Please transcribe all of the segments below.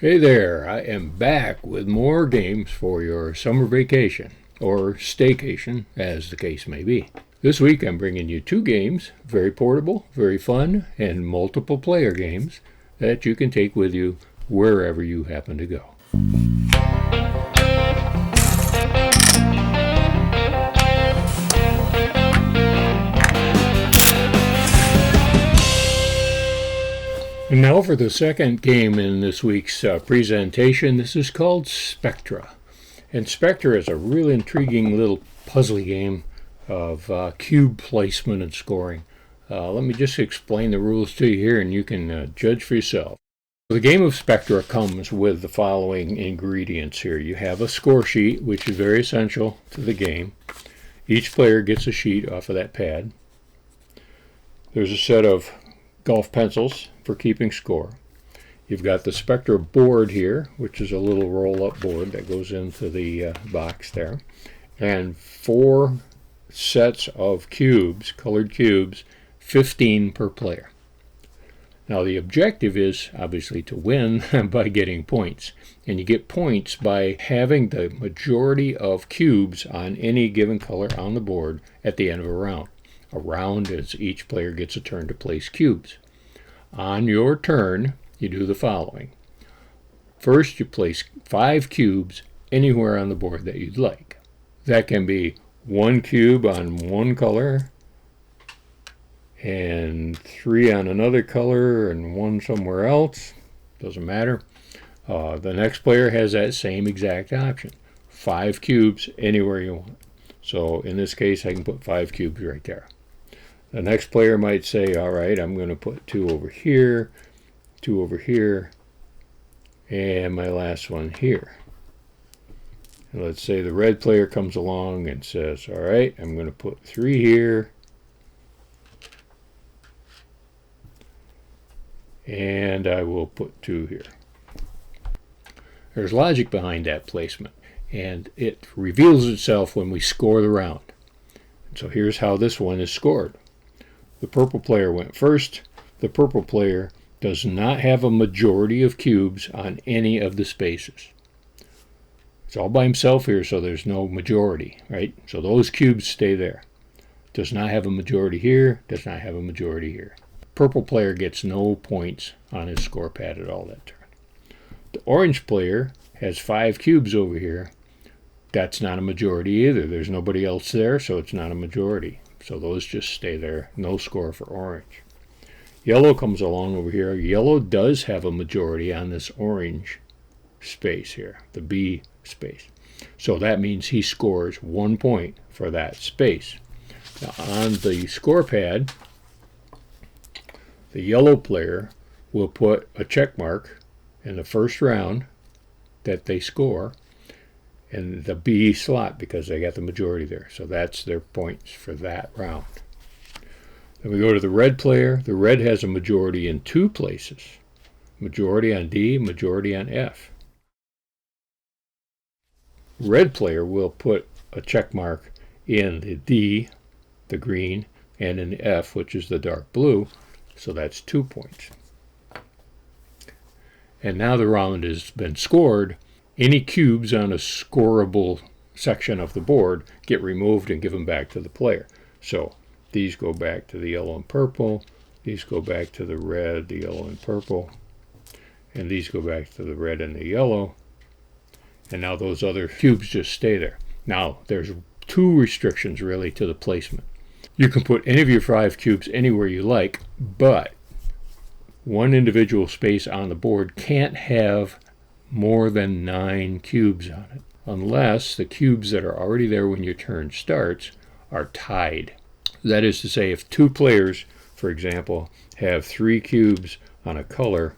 Hey there, I am back with more games for your summer vacation, or staycation, as the case may be. This week I'm bringing you two games, very portable, very fun, and multiple player games that you can take with you wherever you happen to go. And now for the second game in this week's presentation. This is called Spectra. And Spectra is a really intriguing little puzzle game of cube placement and scoring. Let me just explain the rules to you here and you can judge for yourself. The game of Spectra comes with the following ingredients here. You have a score sheet, which is very essential to the game. Each player gets a sheet off of that pad. There's a set of golf pencils for keeping score. You've got the Spectra board here, which is a little roll-up board that goes into the box there, and 4 sets of cubes, colored cubes, 15 per player. Now the objective is obviously to win by getting points, and you get points by having the majority of cubes on any given color on the board at the end of a round. A round is each player gets a turn to place cubes. On your turn, you do the following. First, you place 5 cubes anywhere on the board that you'd like. That can be 1 cube on one color, and 3 on another color, and 1 somewhere else. Doesn't matter. The next player has that same exact option. 5 cubes anywhere you want. So in this case, I can put 5 cubes right there. The next player might say, all right, I'm going to put 2 over here, 2 over here, and my last one here. And let's say the red player comes along and says, all right, I'm going to put 3 here, and I will put 2 here. There's logic behind that placement, and it reveals itself when we score the round. So here's how this one is scored. The purple player went first. The purple player does not have a majority of cubes on any of the spaces. It's all by himself here, so there's no majority, right? So those cubes stay there. Does not have a majority here, does not have a majority here. Purple player gets no points on his score pad at all that turn. The orange player has 5 cubes over here. That's not a majority either. There's nobody else there, so it's not a majority. So those just stay there. No score for orange. Yellow comes along over here. Yellow does have a majority on this orange space here, the B space. So that means he scores 1 point for that space. Now on the score pad, the yellow player will put a check mark in the first round that they score in the B slot because they got the majority there. So that's their points for that round. Then we go to the red player. The red has a majority in 2 places. Majority on D, majority on F. Red player will put a check mark in the D, the green, and in the F, which is the dark blue. So that's 2 points. And now the round has been scored. Any cubes on a scoreable section of the board get removed and given back to the player. So these go back to the yellow and purple. These go back to the red, the yellow, and purple. And these go back to the red and the yellow. And now those other cubes just stay there. Now there's 2 restrictions really to the placement. You can put any of your 5 cubes anywhere you like, but one individual space on the board can't have more than 9 cubes on it, unless the cubes that are already there when your turn starts are tied. That is to say, if 2 players, for example, have 3 cubes on a color,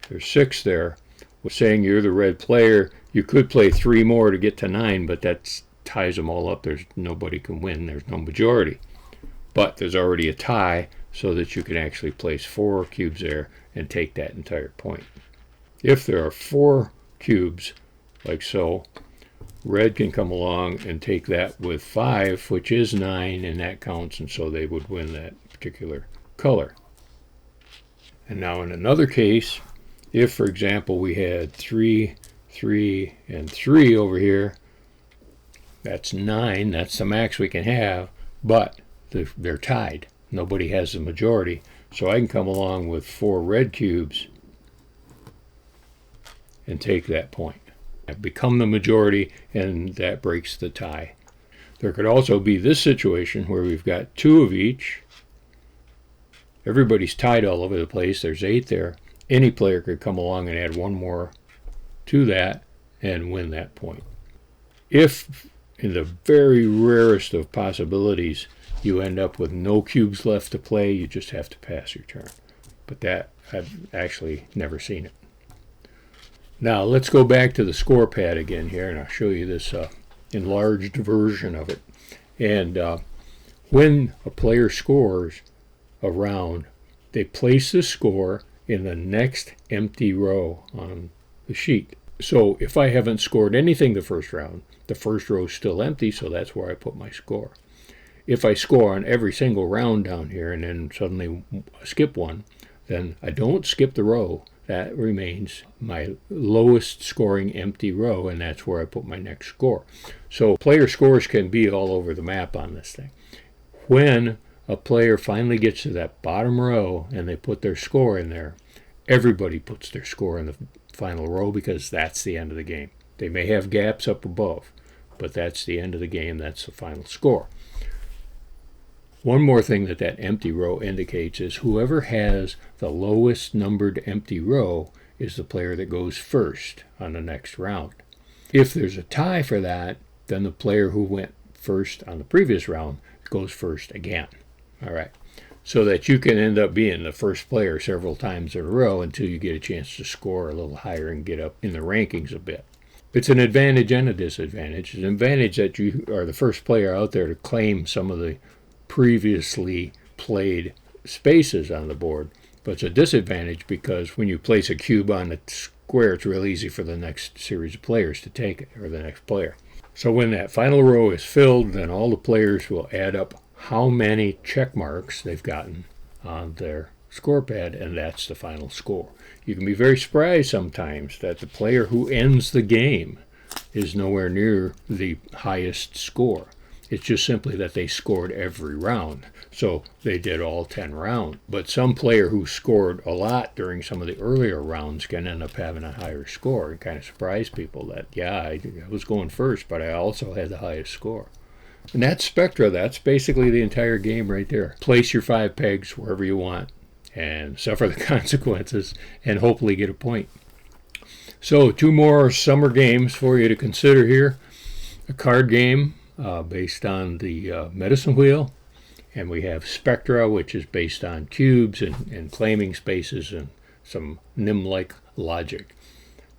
there's 6 there. Well, saying you're the red player, you could play 3 more to get to 9, but that ties them all up. Nobody can win. There's no majority. But there's already a tie, so that you can actually place 4 cubes there and take that entire point. If there are 4 cubes, like so, red can come along and take that with 5, which is 9, and that counts, and so they would win that particular color. And now in another case, If, for example, we had 3, 3, and 3 over here, that's 9. That's the max we can have, but they're tied. Nobody has the majority. So I can come along with 4 red cubes and take that point. I've become the majority, and that breaks the tie. There could also be this situation where we've got 2 of each. Everybody's tied all over the place. There's 8 there. Any player could come along and add 1 more to that and win that point. If, in the very rarest of possibilities, you end up with no cubes left to play, you just have to pass your turn. But that, I've actually never seen it. Now let's go back to the score pad again here, and I'll show you this enlarged version of it. And when a player scores a round, they place the score in the next empty row on the sheet. So if I haven't scored anything the first round, the first row is still empty, so that's where I put my score. If I score on every single round down here and then suddenly skip one, then I don't skip the row. That remains my lowest scoring empty row, and that's where I put my next score. So player scores can be all over the map on this thing. When a player finally gets to that bottom row and they put their score in there, everybody puts their score in the final row because that's the end of the game. They may have gaps up above, but that's the end of the game. That's the final score. One more thing that empty row indicates is whoever has the lowest numbered empty row is the player that goes first on the next round. If there's a tie for that, then the player who went first on the previous round goes first again. All right. So that you can end up being the first player several times in a row until you get a chance to score a little higher and get up in the rankings a bit. It's an advantage and a disadvantage. It's an advantage that you are the first player out there to claim some of the previously played spaces on the board, but it's a disadvantage because when you place a cube on the square, it's real easy for the next series of players to take it, or the next player. So when that final row is filled, then all the players will add up how many check marks they've gotten on their score pad, and that's the final score. You can be very surprised sometimes that the player who ends the game is nowhere near the highest score. It's just simply that they scored every round. So they did all 10 rounds. But some player who scored a lot during some of the earlier rounds can end up having a higher score and kind of surprise people that, yeah, I was going first, but I also had the highest score. And that's Spectra. That's basically the entire game right there. Place your 5 pegs wherever you want and suffer the consequences and hopefully get a point. So 2 more summer games for you to consider here. A card game based on the medicine wheel, and we have Spectra, which is based on cubes and claiming spaces and some NIM-like logic.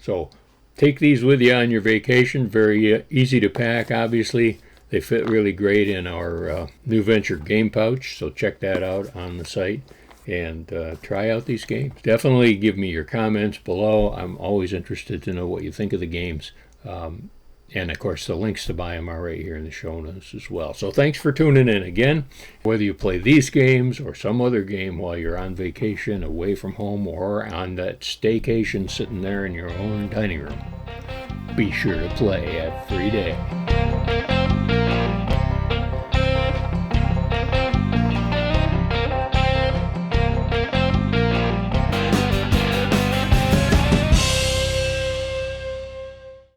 So take these with you on your vacation. Very easy to pack, obviously. They fit really great in our NewVenture game pouch, so check that out on the site and try out these games. Definitely give me your comments below. I'm always interested to know what you think of the games. And, of course, the links to buy them are right here in the show notes as well. So thanks for tuning in again. Whether you play these games or some other game while you're on vacation, away from home, or on that staycation sitting there in your own dining room, be sure to play every day.